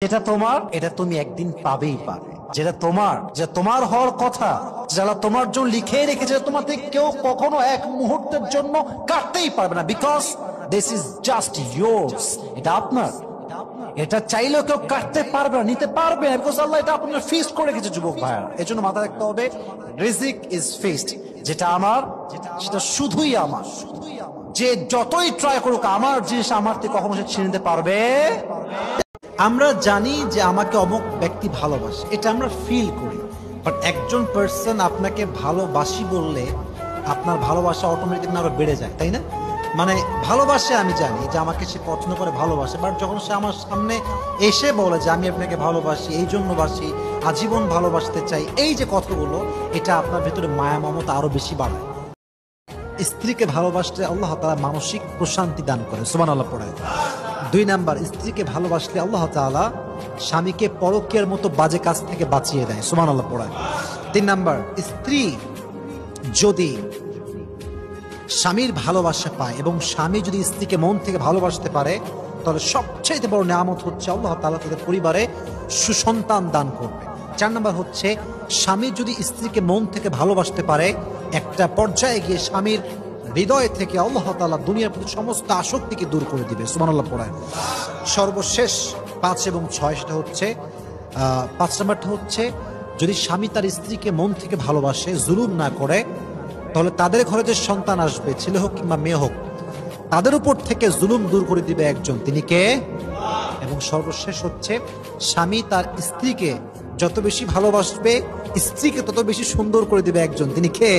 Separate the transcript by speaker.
Speaker 1: যেটা তোমার, এটা তুমি একদিন পাবেই পাবে। যেটা তোমার, যেটা তোমার হওয়ার কথা, যারা তোমার জন্য লিখে রেখেছে, তোমাদের কেউ কখনো এক মুহূর্তের জন্য কাটতেই পারবে না। Because this is just yours, এটা আপনার। এটা চাইলেও কেউ কাটতে পারবে না, নিতে পারবে না, বিকজ আল্লাহ এটা আপনার ফিক্সড করে রেখেছে। যুবক ভাইয়া, এই জন্য মাথায় রাখতে হবে, রিজিক ইজ ফিক্সড। যেটা আমার, সেটা শুধুই আমার। যে যতই ট্রাই করুক, আমার জিনিস আমার থেকে কখনো সে ছিনে নিতে পারবে। আমরা জানি যে আমাকে অমুক ব্যক্তি ভালোবাসে, এটা আমরা ফিল করি। বাট একজন পার্সন আপনাকে ভালোবাসি বললে আপনার ভালোবাসা অটোমেটিক আরো বেড়ে যায়, তাই না? মানে ভালোবাসে, আমি জানি যে আমাকে সে পছন্দ করে, ভালোবাসে, বাট যখন সে আমার সামনে এসে বলে যে আমি আপনাকে ভালোবাসি, এই জন্য বাসি, আজীবন ভালোবাসতে চাই, এই যে কথাগুলো, এটা আপনার ভেতরে মায়া মমতা আরো বেশি বাড়ায়। স্ত্রীকে ভালোবাসলে আল্লাহ তাআলা মানসিক প্রশান্তি দান করে, সুবহানাল্লাহ পড়ে। 2 নাম্বার, স্ত্রীকে ভালোবাসলে আল্লাহ তাআলা স্বামীকে পরকীয়ার মতো বাজে কাজ থেকে বাঁচিয়ে দেয়, সুবহানাল্লাহ পড়ে। 3 নাম্বার, স্ত্রী যদি স্বামীর ভালোবাসা পায় এবং স্বামী যদি স্ত্রীকে মন থেকে ভালোবাসতে পারে, তাহলে সবচেয়ে বড় নিয়ামত হচ্ছে আল্লাহ তাআলা তাদের পরিবারে সুসন্তান দান করবে। 4 নাম্বার হচ্ছে, স্বামী যদি স্ত্রীকে মন থেকে ভালোবাসতে পারে, একটা পর্যায়ে গিয়ে স্বামীর হৃদয় থেকে আল্লাহ তাআলা দুনিয়ার প্রতি সমস্ত আসক্তিকে দূর করে দিবে, সুবহানাল্লাহ পড়ায়। সর্বশেষ 5 এবং 6, সেটা হচ্ছে 5 নাম্বারটা হচ্ছে, যদি স্বামী তার স্ত্রীকে মন থেকে ভালোবাসে, জুলুম না করে, তাহলে তাদের ঘরে যে সন্তান আসবে, ছেলে হোক কিংবা মেয়ে হোক, তাদের উপর থেকে জুলুম দূর করে দিবে একজন, তিনি কে? এবং সর্বশেষ হচ্ছে, স্বামী তার স্ত্রীকে যত বেশি ভালোবাসবে, স্ত্রীকে তত বেশি সুন্দর করে দিবে একজন, তিনি কে?